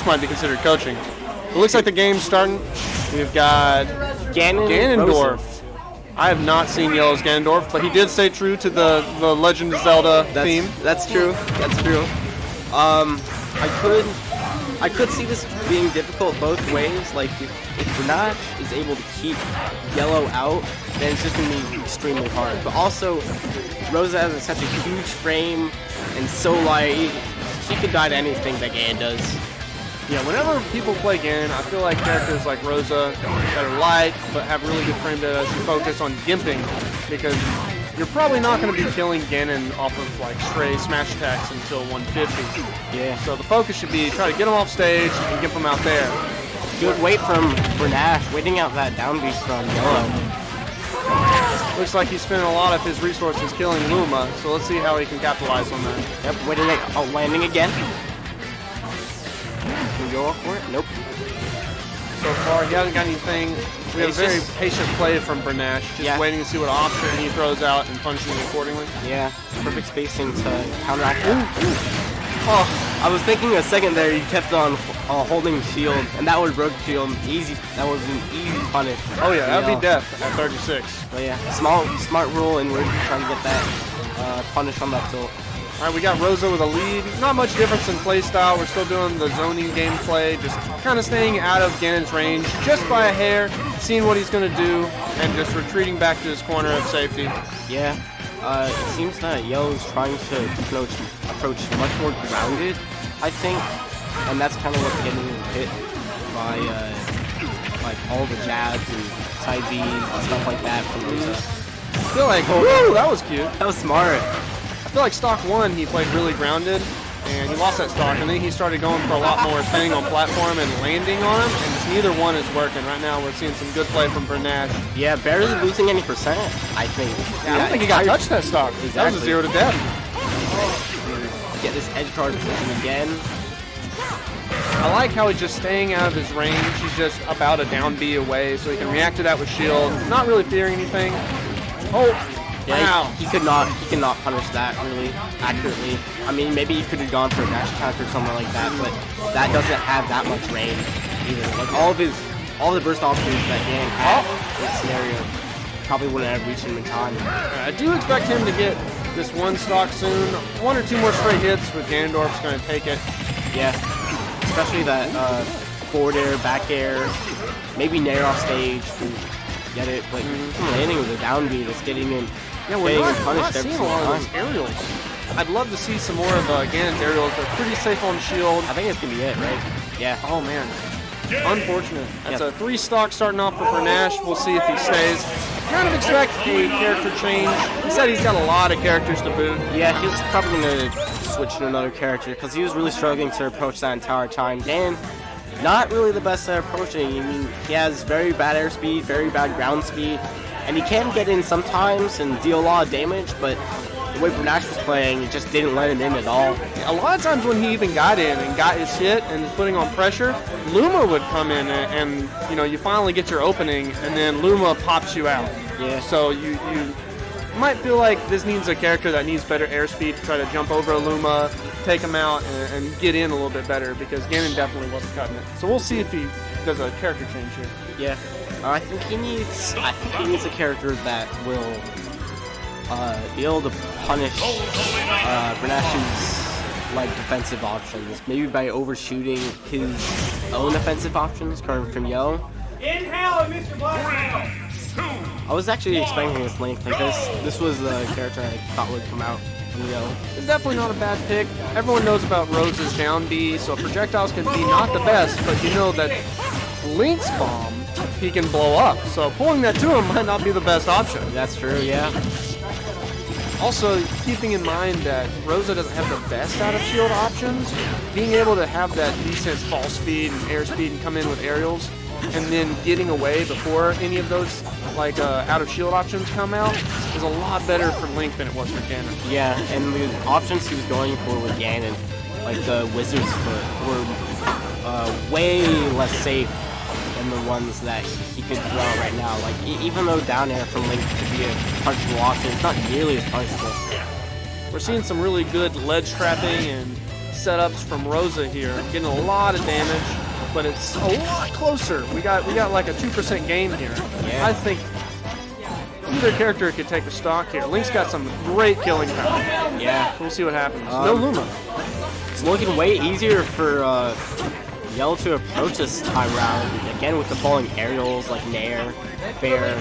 this might be considered coaching. It looks like the game's starting. We've got Ganondorf. I have not seen Yellow's Ganondorf, but he did stay true to the Legend of Zelda theme. That's true. That's true. I could see this being difficult both ways. Like if Branash is able to keep Yellow out, then it's just gonna be extremely hard. But also, Rosa has such a huge frame and so light. She could die to anything that Ganon does. Yeah, whenever people play Ganon, I feel like characters like Rosa that are light but have really good frame data should focus on gimping, because you're probably not going to be killing Ganon off of like stray smash attacks until 150. Yeah. So the focus should be try to get him off stage and gimp him out there. Good wait from Branash, waiting out that down beast from Yellow. Looks like he's spending a lot of his resources killing Luma, so let's see how he can capitalize on that. Yep, waiting out landing again. Can we go off for it? Nope. So far, he hasn't got anything. We have very patient play from Branash, just waiting to see what option he throws out and punishing him accordingly. Yeah, perfect spacing to counteract that. Oh, I was thinking a second there, he kept on holding shield, and that was rogue shield. Easy. That was an easy punish. Oh yeah, that would be death at 36. But yeah, smart rule, and we're trying to get that punish on that tilt. All right, we got Rosa with a lead. Not much difference in play style. We're still doing the zoning gameplay, just kind of staying out of Ganon's range, just by a hair, seeing what he's going to do, and just retreating back to his corner of safety. Yeah, it seems that Yellow's trying to approach much more grounded, I think, and that's kind of what's getting hit by like all the jabs and side Bs and stuff like that from Rosa. I feel like, woo, that was cute. That was smart. I feel like stock 1 he played really grounded, and he lost that stock, and then he started going for a lot more staying on platform and landing on him, and just neither one is working. Right now we're seeing some good play from Branash. Yeah, barely losing any percent, I think. Yeah, I don't think he got touched that stock. Exactly. That was a 0 to death. Get this edge guard position again. I like how he's just staying out of his range. He's just about a down B away, so he can react to that with shield. Not really fearing anything. Oh! Yeah, wow. He cannot punish that really accurately. I mean, maybe he could have gone for a dash attack or something like that, but that doesn't have that much range either. Like all the burst options that Ganon had in that scenario probably wouldn't have reached him in time. I do expect him to get this one stock soon. 1 or 2 more straight hits with Ganondorf's going to take it. Yeah, especially that forward air, back air, maybe nair off stage to get it, but landing with a down B that's getting him. Yeah, we're not seeing a lot of those aerials. I'd love to see some more of Ganon's aerials. They're pretty safe on shield. I think it's going to be it, right? Yeah. Oh, man. Unfortunate. That's a 3 stock starting off for Branash. We'll see if he stays. Kind of expect a character change. He said he's got a lot of characters to boot. Yeah, he's probably going to switch to another character because he was really struggling to approach that entire time. Ganon, not really the best at approaching. I mean, he has very bad airspeed, very bad ground speed, and he can get in sometimes and deal a lot of damage, but the way Branash was playing, it just didn't let him in at all. A lot of times when he even got in and got his hit and was putting on pressure, Luma would come in and you know, you finally get your opening, and then Luma pops you out. Yeah. So you might feel like this needs a character that needs better airspeed to try to jump over a Luma, take him out, and get in a little bit better, because Ganon definitely wasn't cutting it. So we'll see if he does a character change here. Yeah. I think he needs a character that will be able to punish Branash's like defensive options, maybe by overshooting his own offensive options coming from Yellow. Inhale, Mr. Black. I was actually expecting this link. Like this was the character I thought would come out from Yellow. It's definitely not a bad pick. Everyone knows about Rose's down B, so projectiles can be not the best, but you know that Link's bomb he can blow up. So pulling that to him might not be the best option. That's true, yeah. Also, keeping in mind that Rosa doesn't have the best out of shield options, being able to have that decent fall speed and air speed and come in with aerials, and then getting away before any of those like out of shield options come out is a lot better for Link than it was for Ganon. Yeah, and the options he was going for with Ganon, like the Wizard's Foot, were way less safe than the ones that he could throw out right now. Like even though down air from Link could be a punchable option, it's not nearly as punchable. We're seeing some really good ledge trapping and setups from Rosa here. Getting a lot of damage, but it's a lot closer. We got like a 2% gain here. Yeah. I think either character could take the stock here. Link's got some great killing power. Yeah. We'll see what happens. No Luma. It's looking way easier for Yellow to approach this time round. Again, with the falling aerials like Nair, Fair,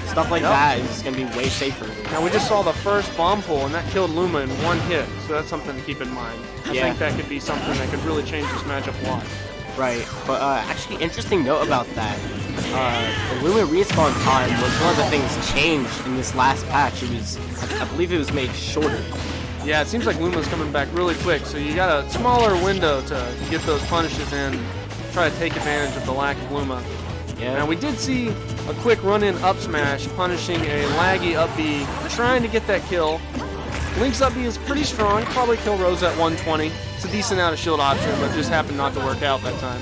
stuff like that is going to be way safer. Now we just saw the first bomb pull, and that killed Luma in one hit, so that's something to keep in mind. I think that could be something that could really change this matchup a lot. Right, but actually, interesting note about that. The Luma respawn time was one of the things changed in this last patch. It was, I believe, it was made shorter. Yeah, it seems like Luma's coming back really quick, so you got a smaller window to get those punishes in, try to take advantage of the lack of Luma. Yeah. Now we did see a quick run-in up smash, punishing a laggy up B, trying to get that kill. Link's up B is pretty strong, probably kill Rosa at 120. It's a decent out of shield option, but just happened not to work out that time.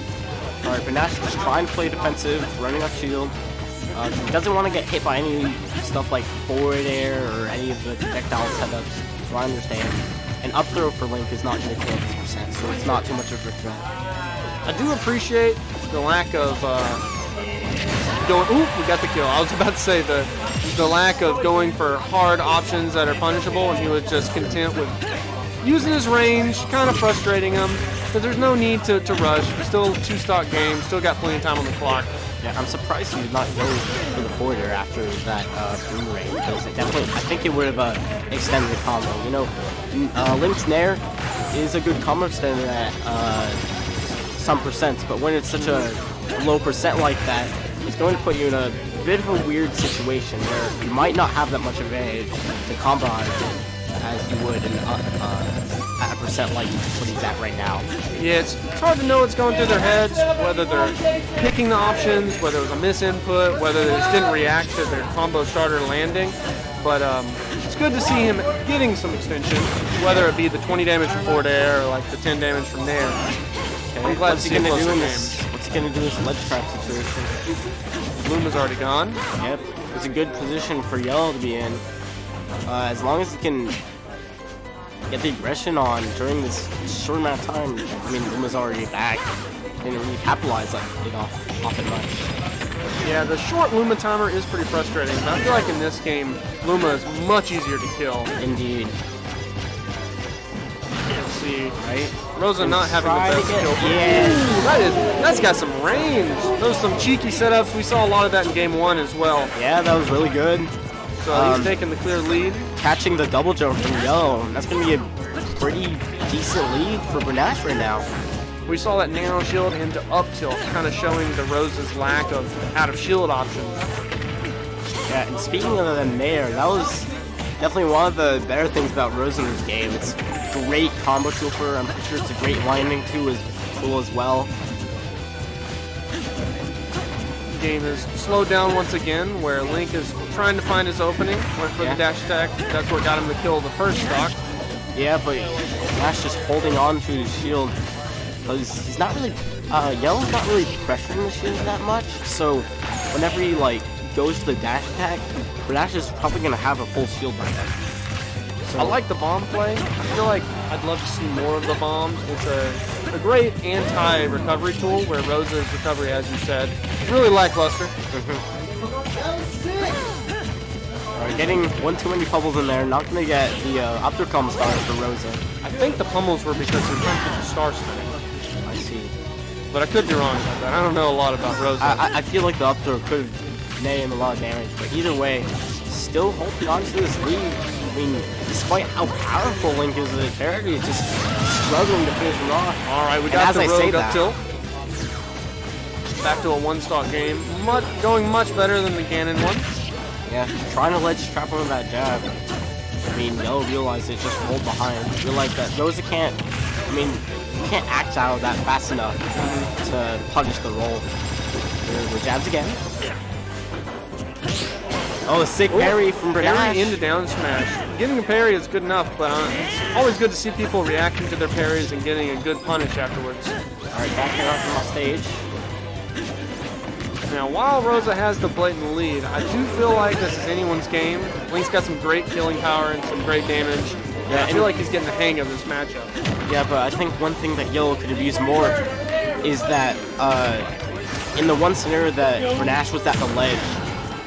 All right, Branash just trying to play defensive, running up shield. He doesn't want to get hit by any stuff like forward air or any of the projectile setups. So I understand. And up throw for Link is not going to kill this percent, so it's not too much of a threat. I do appreciate the lack of going. Ooh, we got the kill. I was about to say the lack of going for hard options that are punishable, and he was just content with using his range, kind of frustrating him. Because there's no need to rush. It's still a 2-stock game. Still got plenty of time on the clock. Yeah, I'm surprised he did not go for the forward air after that boomerang, because it definitely, I think it would have extended the combo. You know, Link's Nair is a good combo extender at some percents, but when it's such a low percent like that, it's going to put you in a bit of a weird situation where you might not have that much advantage to combo out of it as you would in at a percent like what he's at right now. Yeah, it's hard to know what's going through their heads, whether they're picking the options, whether it was a misinput, whether they just didn't react to their combo starter landing. But it's good to see him getting some extension, whether it be the 20 damage from forward air or like the 10 damage from Nair. Okay, I'm glad what's to he see gonna a do closer in game. this? What's he gonna do in this ledge trap situation? Luma's already gone. Yep, it's a good position for Yellow to be in. As long as he can get the aggression on during this short amount of time. I mean, Luma's already back. Didn't really capitalize it off it much. Yeah, the short Luma timer is pretty frustrating, but I feel like in this game, Luma is much easier to kill. Indeed. Let's see. Right? Rosa not having Try the to best get- kill. yeah. Ooh, that's got some range. Those are some cheeky setups. We saw a lot of that in game 1 as well. Yeah, that was really good. So he's taking the clear lead. Catching the double jump from Yellow. That's going to be a pretty decent lead for Branash right now. We saw that nano shield into up tilt, kind of showing the Rosa's lack of out of shield options. Yeah, and speaking of the Nair, that was definitely one of the better things about Rosa in this game. It's great combo trooper. I'm pretty sure it's a great landing tool as well. Game is slowed down once again, where Link is trying to find his opening, went for the dash attack. That's what got him to kill the first stock. Yeah, but Branash just holding on to his shield because he's not really, Yellow's not really pressuring the shield that much. So whenever he like goes to the dash attack, Branash is probably gonna have a full shield by then. So I like the bomb play. I feel like I'd love to see more of the bombs. It's a great anti-recovery tool where Rosa's recovery, as you said, is really lackluster. Alright, getting one too many pummels in there, not gonna get the up throw combo stars for Rosa. I think the pummels were because they're trying to get the star spin. I see. But I could be wrong about that. I don't know a lot about Rosa. I feel like the up throw could nay him a lot of damage, but either way, still holding on to this lead. I mean, despite how powerful Link is as a character, he's just struggling to finish him off. All right, we And got as the I say rogue up that- tilt. Back to a one-stock game. Going much better than the Ganon one. Yeah, trying to ledge trap him with that jab. I mean, Yellow realized it, just rolled behind. Realized that Rosa can't, I mean, can't act out that fast enough to punish the roll. The jabs again. Oh, a sick parry from Branash. Parry into down smash. Getting a parry is good enough, but it's always good to see people reacting to their parries and getting a good punish afterwards. Alright, backing up from off stage. Now, while Rosa has the blatant lead, I do feel like this is anyone's game. Link's got some great killing power and some great damage. Yeah, I feel like he's getting the hang of this matchup. Yeah, but I think one thing that Yellow could have used more is that in the one scenario that Branash was at the ledge,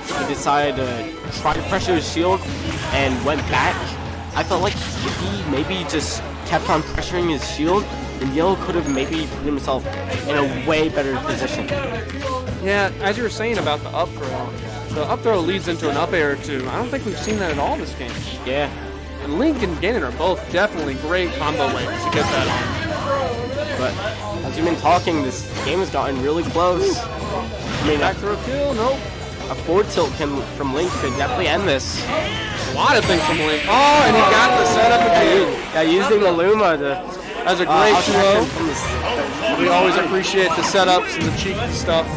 he decided to try to pressure his shield and went back. I felt like if he maybe just kept on pressuring his shield, then Yellow could have maybe put himself in a way better position. Yeah, as you were saying about the up throw leads into an up air or two. I don't think we've seen that at all this game. Yeah. And Link and Ganon are both definitely great combo ways to get that on. But as you've been talking, this game has gotten really close. I mean, Back throw kill, nope. a forward tilt from Link could definitely end this. A lot of things from Link. Oh, and he got the setup again. Yeah, using the Luma to That's a great outshine throw. from this. We always appreciate the setups and the cheeky stuff.